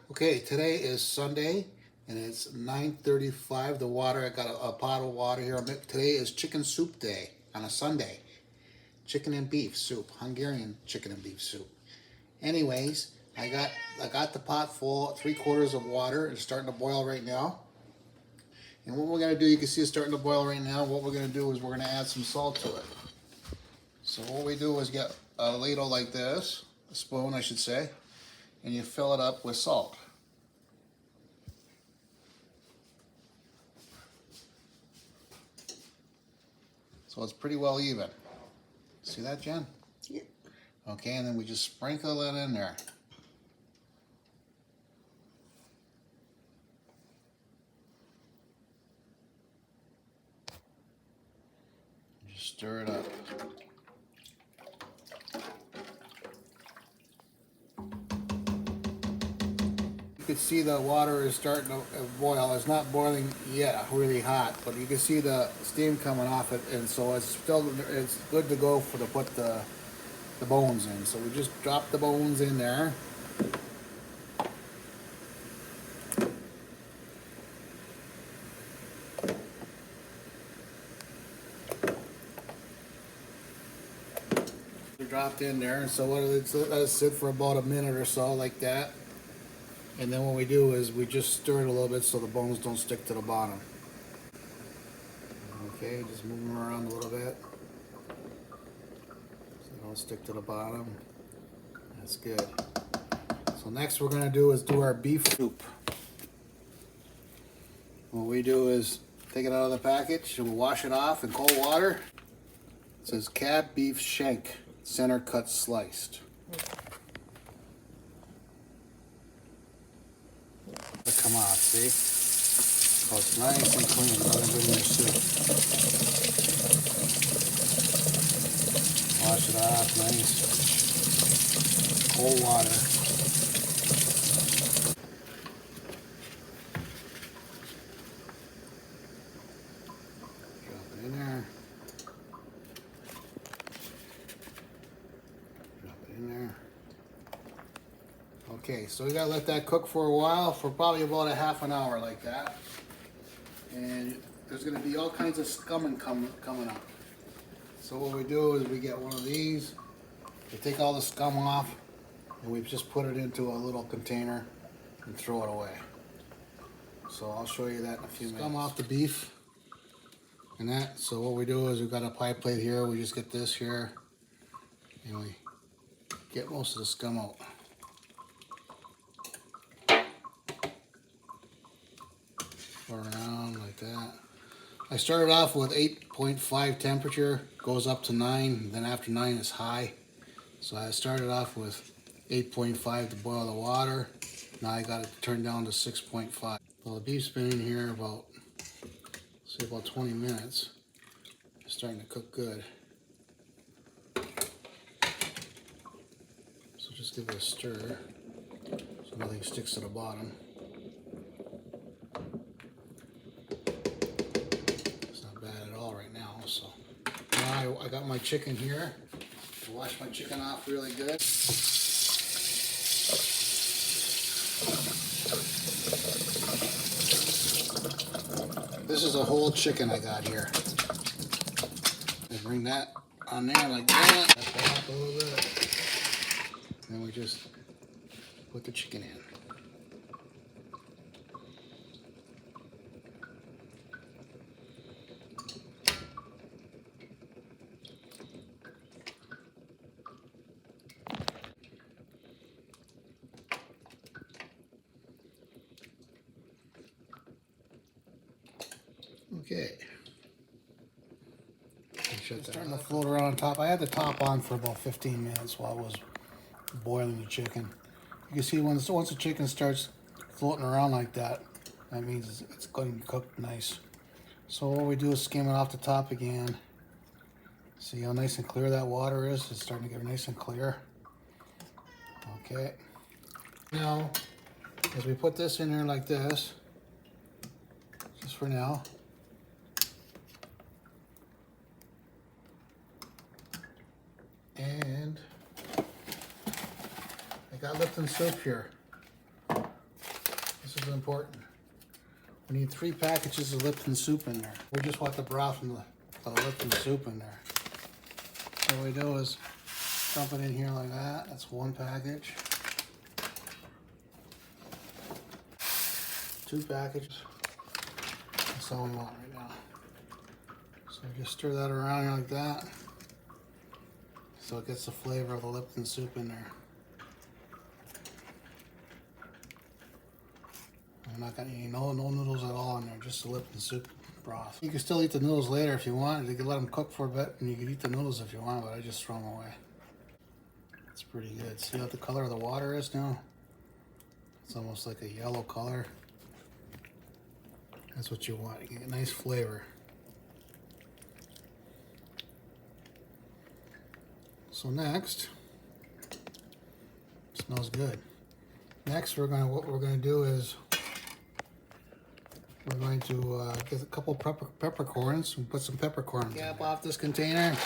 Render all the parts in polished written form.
Okay, today is Sunday and it's 9:35. The water, I got a pot of water here. Today is chicken soup day on a Sunday. Chicken and beef soup, Hungarian chicken and beef soup. Anyways, I got the pot full, 3/4 of water. It's starting to boil right now. And what we're gonna do, you can see it's starting to boil right now. What we're gonna do is we're gonna add some salt to it. So what we do is get a ladle like this, a spoon I should say, and you fill it up with salt. So it's pretty well even. See that, Jen? Yeah. Okay, and then we just sprinkle it in there. Just stir it up. You can see the water is starting to boil. It's not boiling yet, really hot, but you can see the steam coming off it, and so it's good to go to put the bones in. So we just drop the bones in there. They're dropped in there, and so let it sit for about a minute or so like that. And then what we do is we just stir it a little bit so the bones don't stick to the bottom. Okay, just move them around a little bit so they don't stick to the bottom. That's good. So next we're gonna do is do our beef soup. What we do is take it out of the package and we'll wash it off in cold water. It says cab beef shank, center cut sliced. Come off, see? So it's nice and clean, rather good in your soup. Wash it off, nice. Cold water. Drop it in there. Drop it in there. Okay, so we gotta let that cook for a while, for probably about a half an hour like that. And there's gonna be all kinds of scum coming up. So what we do is we get one of these, we take all the scum off, and we just put it into a little container and throw it away. So I'll show you that in a few minutes. Scum off the beef and that. So what we do is we've got a pie plate here, we just get this here, and we get most of the scum out. Around like that. I started off with 8.5 temperature, goes up to 9, then after 9 is high. So I started off with 8.5 to boil the water. Now I got it turned down to 6.5. Well, the beef's been in here about 20 minutes. It's starting to cook good. So just give it a stir so nothing sticks to the bottom. So now I got my chicken here. I'll wash my chicken off really good. This is a whole chicken I got here. I bring that on there like that. Back that up a little bit. Then we just put the chicken in. Okay. It's starting to float around on top. I had the top on for about 15 minutes while I was boiling the chicken. You can see once the chicken starts floating around like that, that means it's going to be cooked nice. So what we do is skim it off the top again. See how nice and clear that water is? It's starting to get nice and clear. Okay. Now, as we put this in here like this, just for now, and I got Lipton soup here. This is important. We need 3 packages of Lipton soup in there. We just want the broth and the Lipton soup in there. So what we do is dump it in here like that. That's 1 package. 2 packages. That's all we want right now. So just stir that around like that, so it gets the flavor of the Lipton soup in there. I'm not gonna eat no noodles at all in there, just the Lipton soup broth. You can still eat the noodles later if you want. You can let them cook for a bit, and you can eat the noodles if you want, but I just throw them away. It's pretty good. See what the color of the water is now? It's almost like a yellow color. That's what you want. You get a nice flavor. So next, smells good. Next, what we're gonna do is we're going to get a couple peppercorns and put some peppercorns. Cap off this container.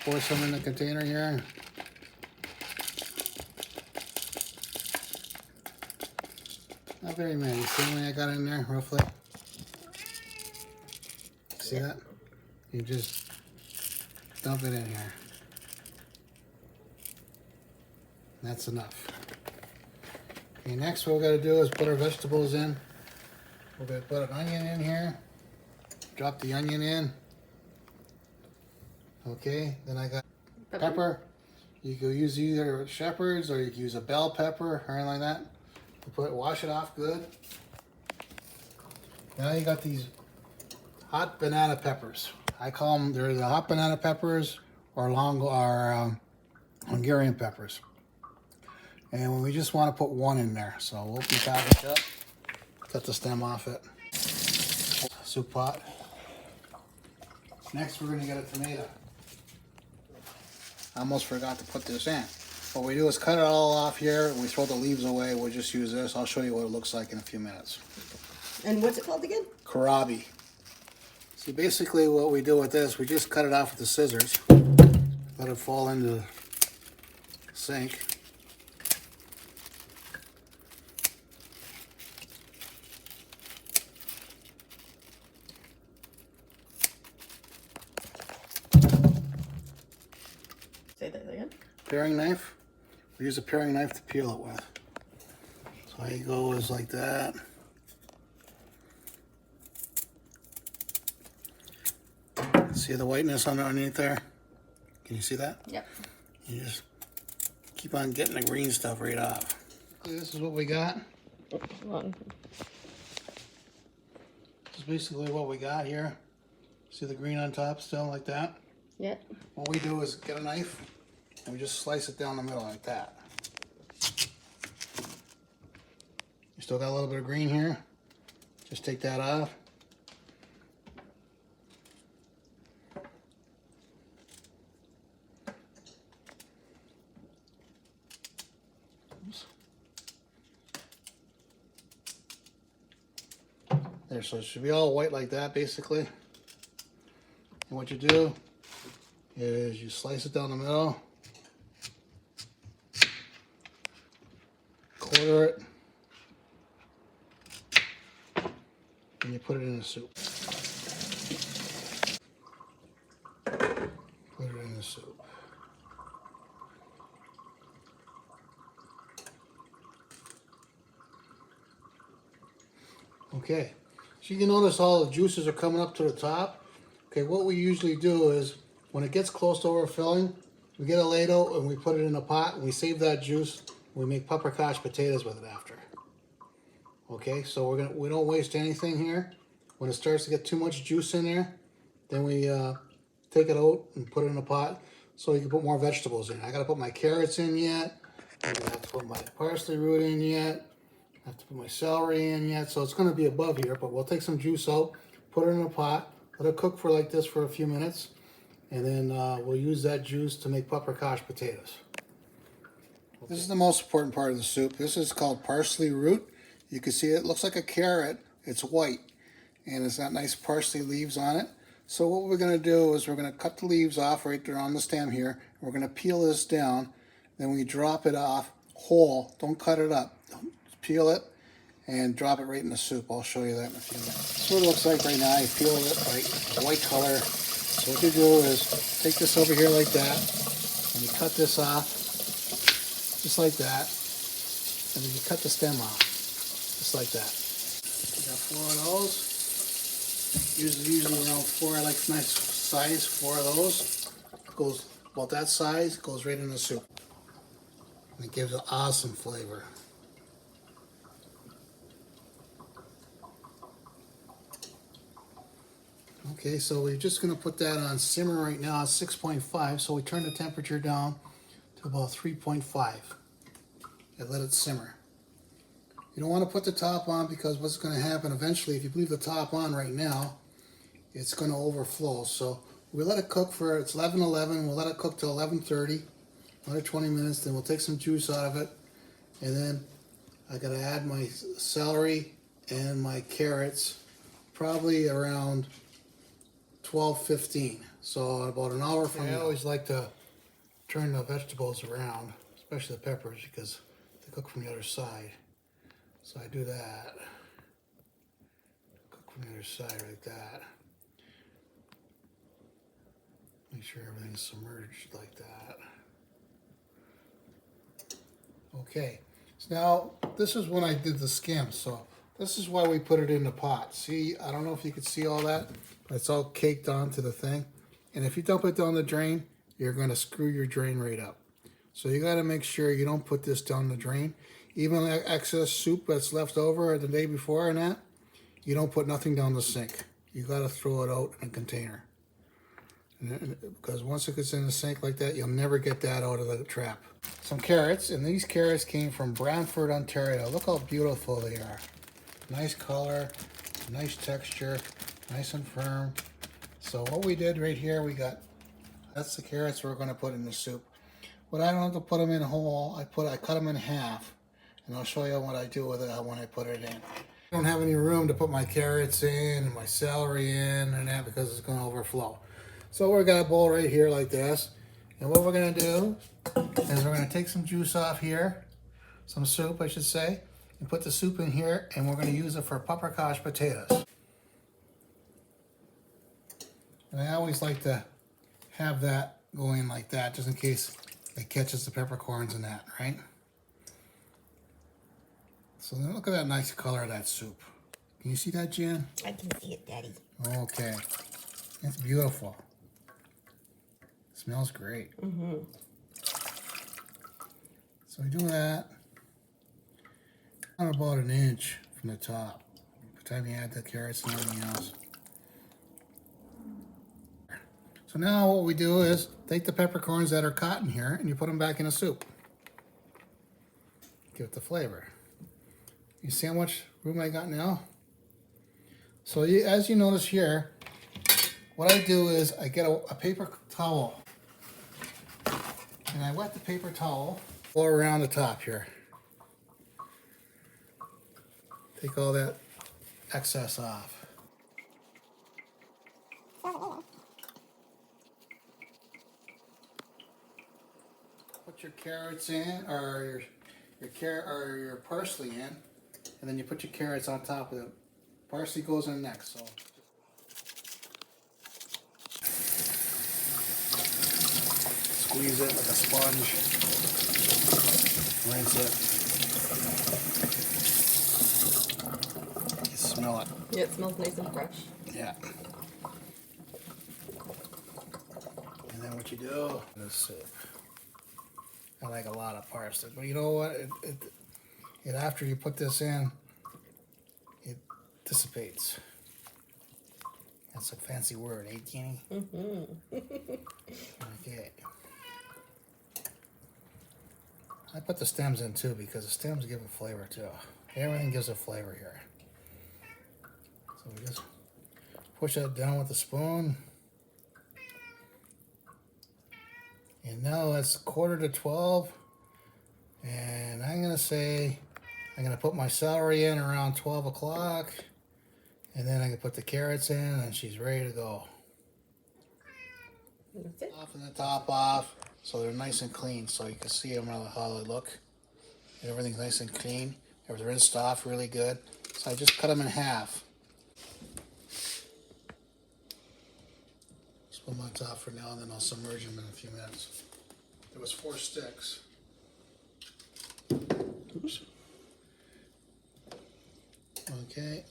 Pour some in the container here. Not very many. Same way I got in there, roughly. See that? You just dump it in here. That's enough. Okay, next what we're going to do is put our vegetables in. We're going to put an onion in here. Drop the onion in. Okay, then I got pepper. You can use either Shepherd's or you can use a bell pepper or anything like that. You wash it off good. Now you got these hot banana peppers. I call them, they're the hot banana peppers or Hungarian peppers. And we just want to put 1 in there. So we'll open the package up, cut the stem off it. Soup pot. Next we're going to get a tomato. I almost forgot to put this in. What we do is cut it all off here. We throw the leaves away. We'll just use this. I'll show you what it looks like in a few minutes. And what's it called again? Kohlrabi. See, basically what we do with this, we just cut it off with the scissors. Let it fall into the sink. Say that again. Paring knife. We use a paring knife to peel it with. So how you go is like that. See the whiteness underneath there? Can you see that? Yep. You just keep on getting the green stuff right off. This is what we got. Hold on. This is basically what we got here. See the green on top still like that? Yep. What we do is get a knife and we just slice it down the middle like that. You still got a little bit of green here. Just take that off. There, so it should be all white like that basically. And what you do is you slice it down the middle, quarter it, and you put it in the soup. Put it in the soup. Okay. So you can notice all the juices are coming up to the top. Okay, what we usually do is when it gets close to overfilling, we get a ladle and we put it in a pot and we save that juice. We make paprikash potatoes with it after. Okay, so we don't waste anything here. When it starts to get too much juice in there, then we take it out and put it in a pot so you can put more vegetables in. I gotta put my carrots in yet. I have to put my parsley root in yet. I have to put my celery in yet, so it's going to be above here, but we'll take some juice out, put it in a pot, let it cook for like this for a few minutes, and then we'll use that juice to make paprikash potatoes. Okay. This is the most important part of the soup. This is called parsley root. You can see it looks like a carrot. It's white, and it's got nice parsley leaves on it. So what we're going to do is we're going to cut the leaves off right there on the stem here, and we're going to peel this down. Then we drop it off whole. Don't cut it up. peel it and drop it right in the soup. I'll show you that in a few minutes. That's what it looks like right now. I peeled it right, white color. So what you do is take this over here like that, and you cut this off, just like that, and then you cut the stem off, just like that. You got 4 of those. Usually around 4. I like nice size. 4 of those. Goes about that size. Goes right in the soup, and it gives an awesome flavor. Okay, so we're just going to put that on simmer right now at 6.5. So we turn the temperature down to about 3.5 and let it simmer. You don't want to put the top on because what's going to happen eventually, if you leave the top on right now, it's going to overflow. So we let it cook for, it's 11:11. We'll let it cook till 11:30, another 20 minutes. Then we'll take some juice out of it, and then I got to add my celery and my carrots, probably around 12:15. So about an hour from now. I always like to turn the vegetables around, especially the peppers, because they cook from the other side. So I do that. Cook from the other side like that. Make sure everything's submerged like that. Okay. So now this is when I did the skim. So this is why we put it in the pot. See, I don't know if you can see all that, but it's all caked onto the thing. And if you dump it down the drain, you're going to screw your drain right up. So you got to make sure you don't put this down the drain. Even excess soup that's left over the day before and that, you don't put nothing down the sink. You got to throw it out in a container. Because once it gets in the sink like that, you'll never get that out of the trap. Some carrots, and these carrots came from Brantford, Ontario. Look how beautiful they are. Nice color, nice texture, nice and firm. So what we did right here, that's the carrots we're going to put in the soup. But I don't have to put them in whole. I cut them in half, and I'll show you what I do with it when I put it in. I don't have any room to put my carrots in and my celery in and that because it's going to overflow. So we're got a bowl right here like this, and what we're going to do is we're going to take some juice off here, some soup I should say, and put the soup in here, and we're going to use it for paprikash potatoes. And I always like to have that go in like that, just in case it catches the peppercorns and that, right? So then look at that nice color of that soup. Can you see that, Jan? I can see it, Daddy. Okay. It's beautiful. Smells great. Mm-hmm. So we do that on about an inch from the top. By the time you add the carrots and everything else. So now what we do is take the peppercorns that are caught in here and you put them back in a soup. Give it the flavor. You see how much room I got now? So as you notice here, what I do is I get a paper towel and I wet the paper towel all around the top here. Take all that excess off. Put your carrots in, or your parsley in, and then you put your carrots on top of it. Parsley goes in next, so. Squeeze it like a sponge. Rinse it. You smell it. Yeah, it smells nice and fresh. Yeah. And then what you do, this soup. I like a lot of parsley, but you know what? It after you put this in, it dissipates. That's a fancy word, eh, Jenny? Mm-hmm. Okay. I put the stems in too because the stems give a flavor too. Everything gives a flavor here. So we just push that down with the spoon. And now it's 11:45. And I'm going to say, I'm going to put my celery in around 12 o'clock. And then I can put the carrots in and she's ready to go. That's it. Off and the top off so they're nice and clean so you can see them how they look. Everything's nice and clean. It was rinsed off really good. So I just cut them in half. Just put them on top for now, and then I'll submerge them in a few minutes. There was 4 sticks. Oops. Okay.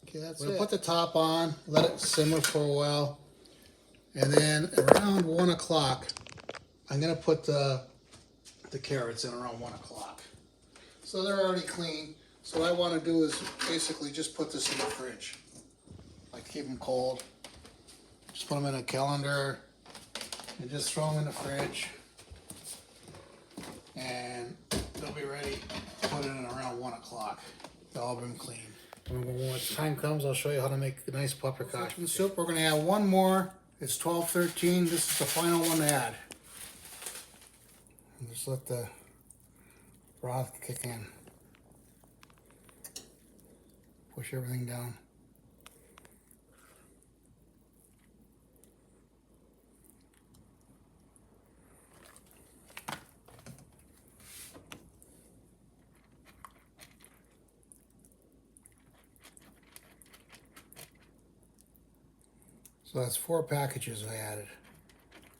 Okay, that's it. Put the top on, let it simmer for a while, and then around 1 o'clock, I'm gonna put the carrots in around 1 o'clock. So they're already clean. So what I want to do is basically just put this in the fridge. Like keep them cold. Just put them in a calendar and just throw them in the fridge. And they'll be ready to put it in around 1 o'clock. They'll all been clean. When the time comes, I'll show you how to make a nice paprikash soup. We're going to add one more. It's 12:13. This is the final one to add. And just let the broth kick in. Push everything down. So that's 4 packages I added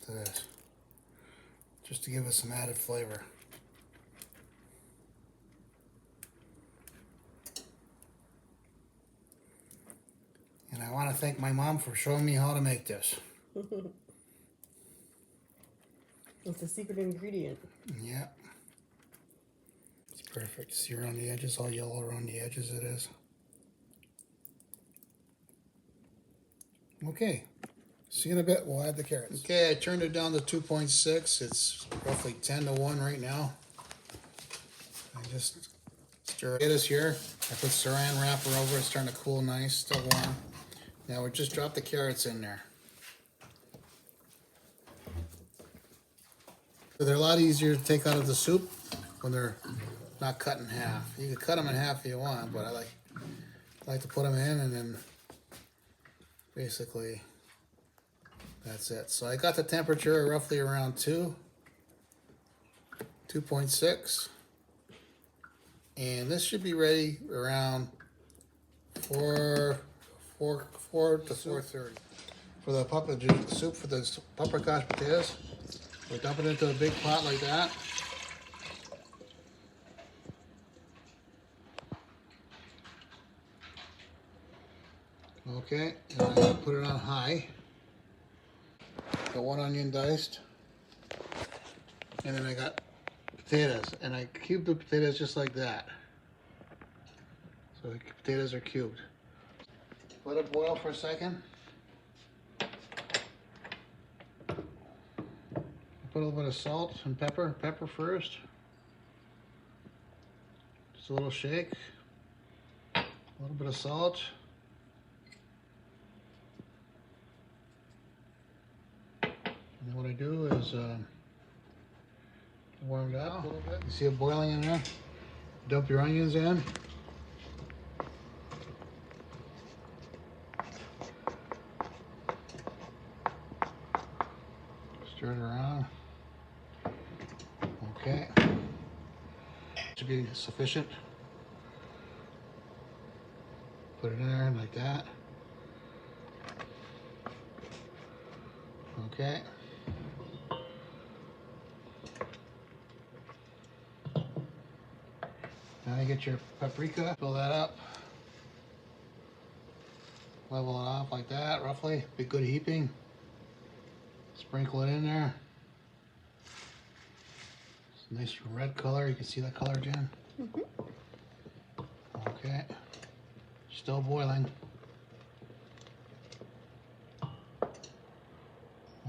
to this, just to give us some added flavor. And I want to thank my mom for showing me how to make this. It's a secret ingredient. Yeah. It's perfect. See around the edges, all yellow around the edges it is. Okay. See you in a bit. We'll add the carrots. Okay, I turned it down to 2.6. It's roughly 10 to 1 right now. I just stir it here. I put saran wrapper over it. It's starting to cool nice, still warm. Now we just drop the carrots in there. They're a lot easier to take out of the soup when they're not cut in half. You can cut them in half if you want, but I like to put them in, and then basically that's it. So I got the temperature roughly around 2.6, and this should be ready around 4 to 4:30. For the soup for the paprikash potatoes, we dump it into a big pot like that. Okay, and I'm going to put it on high. Got 1 onion diced. And then I got potatoes. And I cubed the potatoes just like that. So the potatoes are cubed. Let it boil for a second. Put a little bit of salt and pepper. Pepper first. Just a little shake. A little bit of salt. And what I do is warm it up a little bit. You see it boiling in there? Dump your onions in. Stir it around. Okay. Should be sufficient. Put it in there like that. Okay. Now you get your paprika, fill that up. Level it off like that, roughly. Be good heaping. Sprinkle it in there. It's a nice red color. You can see that color, Jen? Mm-hmm. Okay. Still boiling.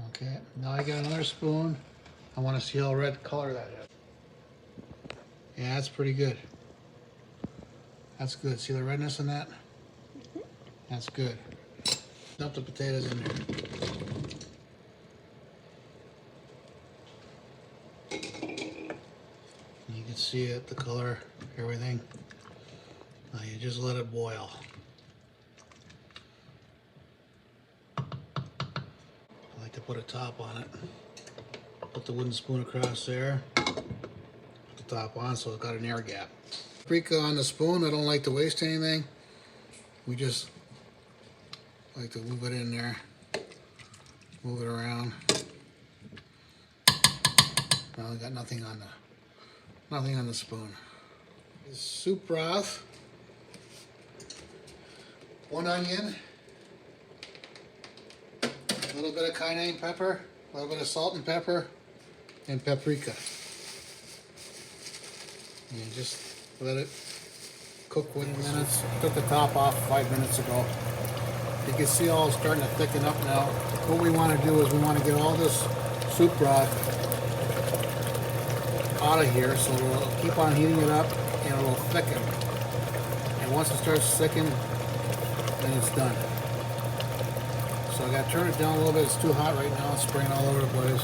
Okay. Now I get another spoon. I want to see how red color that is. Yeah, that's pretty good. That's good. See the redness in that? Mm-hmm. That's good. Dump the potatoes in there. You can see it, the color, everything. Now you just let it boil. like to put a top on it. Put the wooden spoon across there. Put the top on so it's got an air gap. Paprika on the spoon. I don't like to waste anything. We just like to move it in there. Move it around. Well, I got nothing on the spoon. Soup broth. 1 onion. A little bit of cayenne pepper. A little bit of salt and pepper. And paprika. And just let it cook 20 minutes. Took the top off 5 minutes ago. You can see all it's starting to thicken up now. What we want to do is we want to get all this soup broth out of here, so we'll keep on heating it up and it'll thicken. And once it starts thickening, then it's done. So I gotta turn it down a little bit. It's too hot right now. It's spraying all over the place.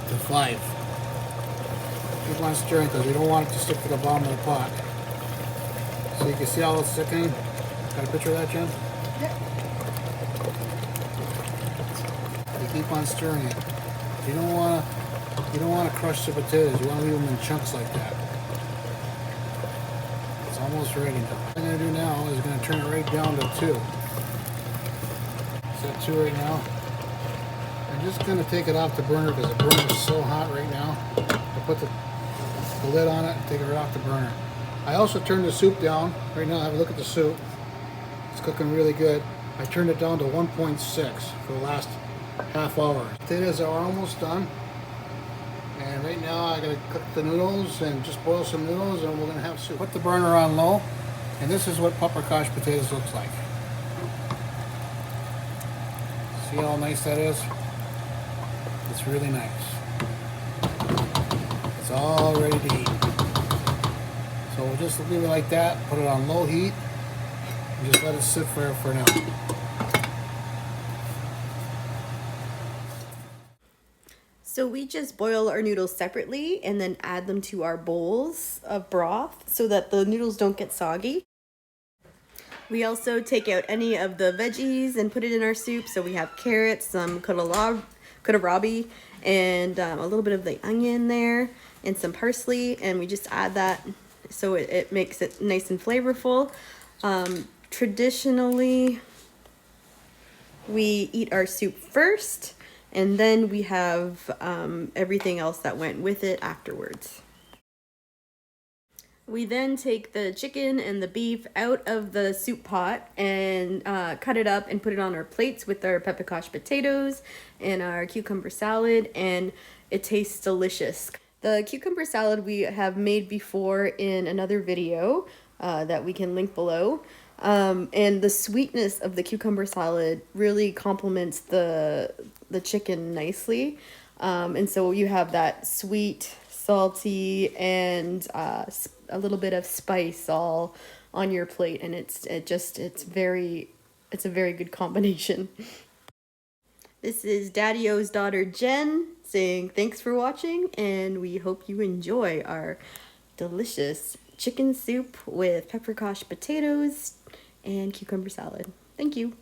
To 5. Keep on stirring because we don't want it to stick to the bottom of the pot. So you can see how it's thickening. Got a picture of that, Jen? Yep. You keep on stirring it. You don't want to crush the potatoes. You want to leave them in chunks like that. It's almost ready now. What I'm going to do now is going to turn it right down to 2. It's at 2 right now. I'm just going to take it off the burner because the burner is so hot right now. I put the lid on it and take it right off the burner. I also turned the soup down. Right now, have a look at the soup. It's cooking really good. I turned it down to 1.6 for the last half hour. Potatoes are almost done. And right now, I gotta cook the noodles and just boil some noodles and we're gonna have soup. Put the burner on low. And this is what paprikash potatoes looks like. See how nice that is? It's really nice. It's all ready to eat. So we'll just leave it like that, put it on low heat, and just let it sit for now. So we just boil our noodles separately and then add them to our bowls of broth so that the noodles don't get soggy. We also take out any of the veggies and put it in our soup. So we have carrots, some kohlrabi, and a little bit of the onion there, and some parsley, and we just add that so it makes it nice and flavorful. Traditionally, we eat our soup first, and then we have everything else that went with it afterwards. We then take the chicken and the beef out of the soup pot and cut it up and put it on our plates with our paprikash potatoes and our cucumber salad, and it tastes delicious. The cucumber salad we have made before in another video that we can link below. And the sweetness of the cucumber salad really complements the chicken nicely. And so you have that sweet, salty, and a little bit of spice all on your plate, and it's a very good combination. This is Daddy-O's daughter Jen saying thanks for watching, and we hope you enjoy our delicious chicken soup with paprikash potatoes and cucumber salad. Thank you.